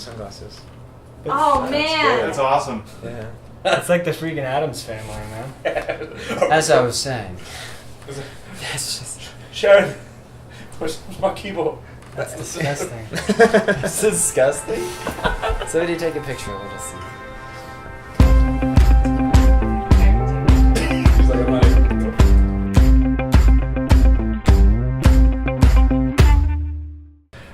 Sunglasses. Oh, man. That's awesome. Yeah. It's like the freaking Addams Family, man. As I was saying. That's just... Sharon, where's my keyboard? That's disgusting. That's disgusting. Somebody take a picture of it. Let's see. He's like, I'm not even...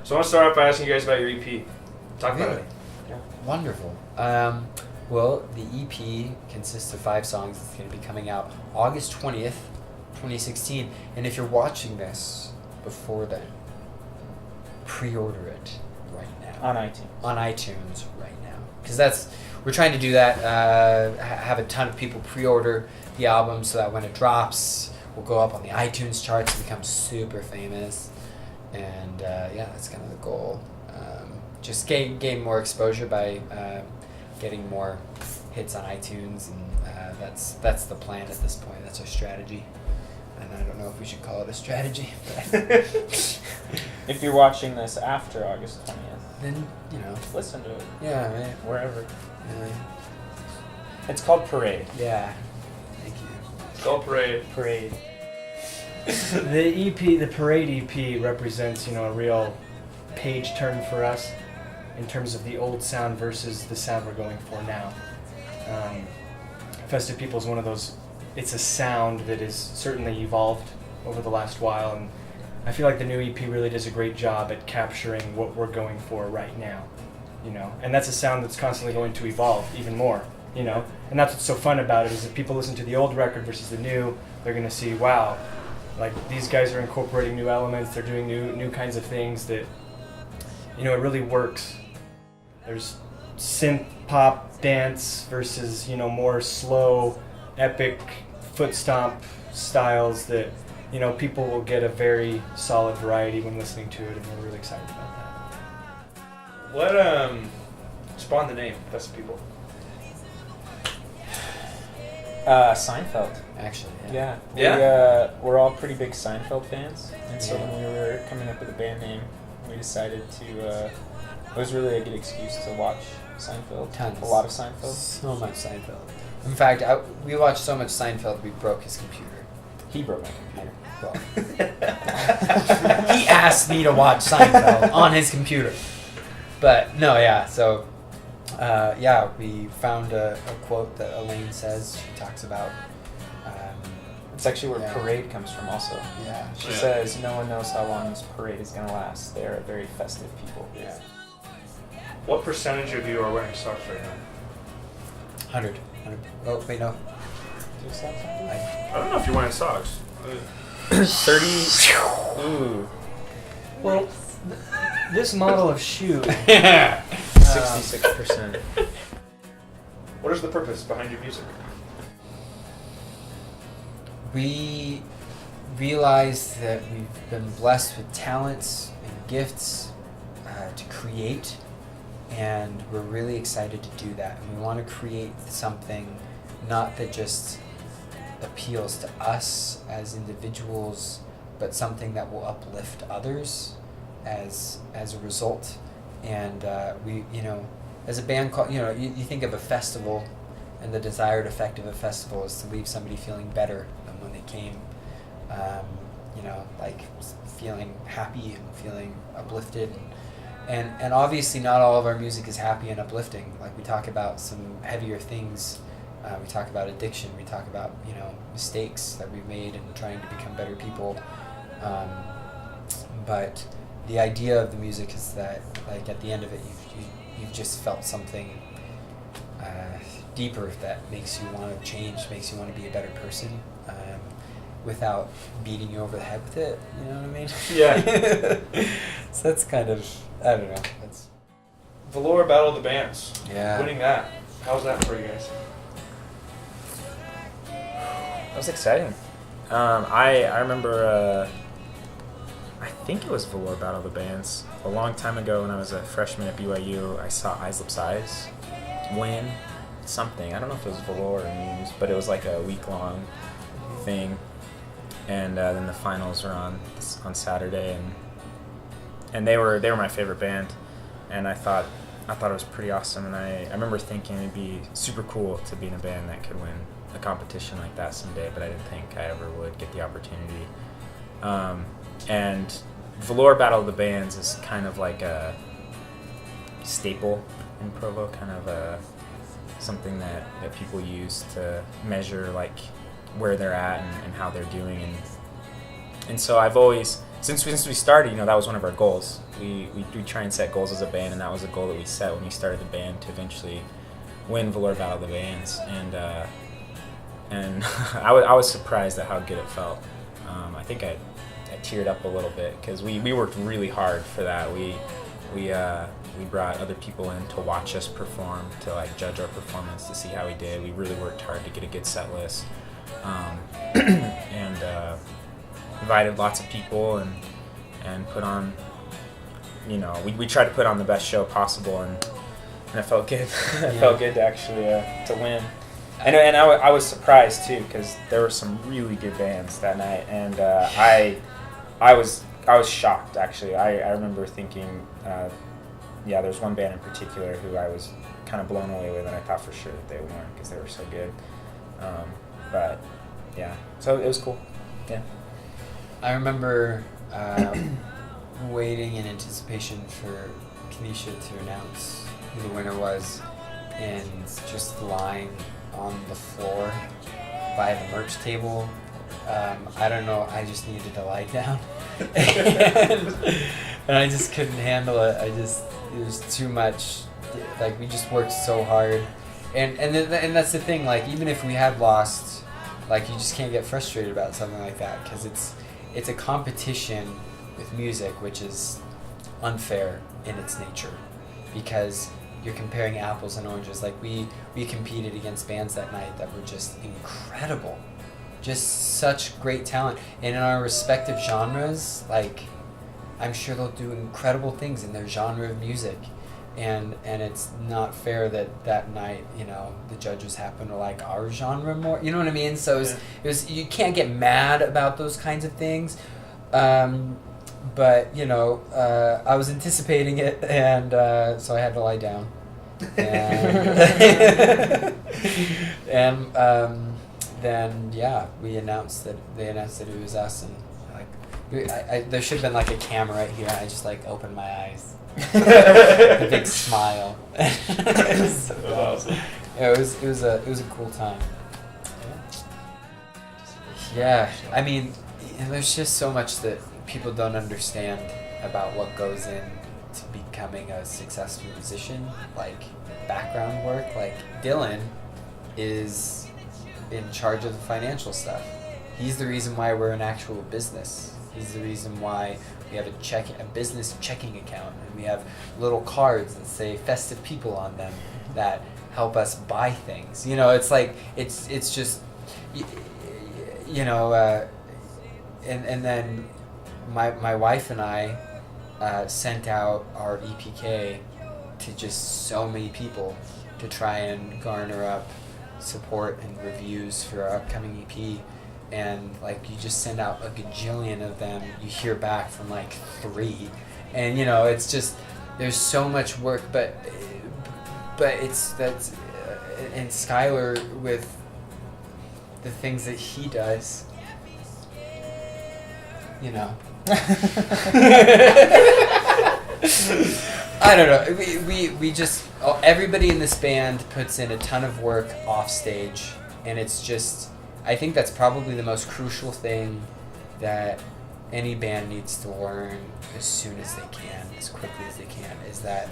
So I want to start off by asking you guys about your EP. Talk about it. Wonderful. Well, the EP consists of 5 songs. It's going to be coming out August 20th, 2016. And if you're watching this before then, pre-order it right now. On iTunes. On iTunes right now. Because we're trying to do that, have a ton of people pre-order the album so that when it drops, we'll go up on the iTunes charts and become super famous. And yeah, that's kind of the goal. Just gain more exposure by getting more hits on iTunes, and that's the plan at this point. That's our strategy. And I don't know if we should call it a strategy. But If you're watching this after August 20th, then, you know. listen to it. Yeah, man. Wherever. Yeah. It's called Parade. Yeah. Thank you. Go Parade. Parade. The EP, the Parade EP, represents, a real page turn for us in terms of the old sound versus the sound we're going for now. Festive People is one of those. It's a sound that is certainly evolved over the last while, and I feel like the new EP really does a great job at capturing what we're going for right now, and that's a sound that's constantly going to evolve even more, and that's what's so fun about it, is if people listen to the old record versus the new, they're going to see, wow, like these guys are incorporating new elements, they're doing new kinds of things that, it really works. There's synth pop dance versus, more slow, epic foot stomp styles that, people will get a very solid variety when listening to it, and we're really excited about that. What spawned the name Festive People? Seinfeld. Actually, Yeah. Yeah. We're all pretty big Seinfeld fans, and so Yeah. when we were coming up with a band name, we decided to. It was really a good excuse to watch Seinfeld. Tons. A lot of Seinfeld. So much Seinfeld. In fact, we watched so much Seinfeld we broke his computer. He broke my computer. Well, he asked me to watch Seinfeld on his computer. But no, yeah. So, yeah, we found a quote that Elaine says. She talks about. It's actually where Yeah. Parade comes from also. Yeah. She says, no one knows how long this parade is going to last. They're a very festive people. Yeah. What percentage of you are wearing socks right now? 100. Oh wait, no. Do you sound something? I don't know if you're wearing socks. 30. Ooh. Well, this model of shoe, 66%. What is the purpose behind your music? We realize that we've been blessed with talents and gifts to create, and we're really excited to do that. And we want to create something not that just appeals to us as individuals, but something that will uplift others as a result. And we, as a band called, you think of a festival, and the desired effect of a festival is to leave somebody feeling better than when they came. Like feeling happy and feeling uplifted. And obviously not all of our music is happy and uplifting. Like, we talk about some heavier things. We talk about addiction. We talk about, mistakes that we've made and trying to become better people. But the idea of the music is that, like, at the end of it, you've just felt something deeper that makes you want to change, makes you want to be a better person, without beating you over the head with it. You know what I mean? Yeah. So that's kind of, I don't know. That's Velour Battle of the Bands. Yeah. Winning that. How was that for you guys? That was exciting. I remember, I think it was Velour Battle of the Bands. A long time ago when I was a freshman at BYU, I saw Eyes Lips Eyes win something. I don't know if it was Velour or Muse, but it was like a week-long thing. And then the finals were on Saturday, and they were my favorite band. And I thought I thought it was pretty awesome, and I remember thinking it'd be super cool to be in a band that could win a competition like that someday, but I didn't think I ever would get the opportunity. And Velour Battle of the Bands is kind of like a staple in Provo, kind of something that people use to measure like where they're at and how they're doing, and so I've always, since we started, you know, that was one of our goals. We try and set goals as a band, and that was a goal that we set when we started the band, to eventually win Velour Battle of the Bands, and I was surprised at how good it felt. I think I teared up a little bit because we worked really hard for that. We brought other people in to watch us perform, to like judge our performance, to see how we did. We really worked hard to get a good set list, and invited lots of people and put on, you know, we tried to put on the best show possible, and it felt good. It felt good to actually to win. And I was surprised too, because there were some really good bands that night, and I was shocked actually. I remember thinking, there's one band in particular who I was kind of blown away with, and I thought for sure that they would win because they were so good. But yeah, so it was cool. Yeah. I remember waiting in anticipation for Kenesha to announce who the winner was, and just lying on the floor by the merch table. I don't know, I just needed to lie down. and I just couldn't handle it. It was too much. Like, we just worked so hard. And that's the thing, like, even if we had lost, like, you just can't get frustrated about something like that, because it's a competition with music, which is unfair in its nature, because you're comparing apples and oranges. Like, we competed against bands that night that were just incredible, just such great talent, and in our respective genres. Like, I'm sure they'll do incredible things in their genre of music, and it's not fair that night, you know, the judges happen to like our genre more, you know what I mean? So it was you can't get mad about those kinds of things, but you know, I was anticipating it, and so I had to lie down, and then they announced that it was us, and like there should have been like a camera right here. I just like opened my eyes. A big smile. So awesome. Yeah, it was a cool time. Yeah, I mean, there's just so much that people don't understand about what goes into becoming a successful musician, like background work. Like, Dillon is in charge of the financial stuff. He's the reason why we're an actual business. He's the reason why we have a business checking account, and we have little cards that say Festive People on them that help us buy things. You know, it's like it's just, you know, and then my wife and I sent out our EPK to just so many people to try and garner up support and reviews for our upcoming EP. And like, you just send out a gajillion of them, you hear back from like 3, and you know, it's just, there's so much work, but that's and Skylar, with the things that he does, you know. I don't know. We just, everybody in this band puts in a ton of work off stage, and it's just, I think that's probably the most crucial thing that any band needs to learn as soon as they can, as quickly as they can, is that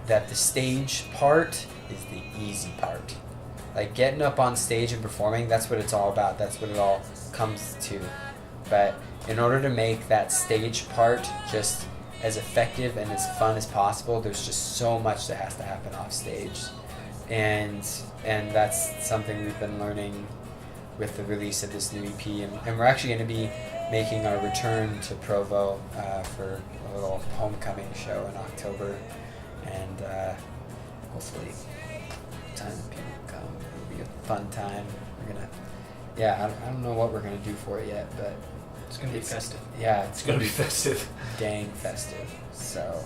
the stage part is the easy part. Like, getting up on stage and performing, that's what it's all about. That's what it all comes to. But in order to make that stage part just as effective and as fun as possible, there's just so much that has to happen off stage. And that's something we've been learning with the release of this new EP, and we're actually going to be making our return to Provo for a little homecoming show in October, and hopefully time that people come, it'll be a fun time. We're gonna, I don't know what we're gonna do for it yet, but it's gonna be festive. Yeah, it's It's gonna be festive. Dang festive. So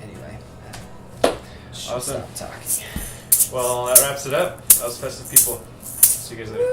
anyway. Awesome. Stop talking. Well, that wraps it up. That was Festive People. See you guys later.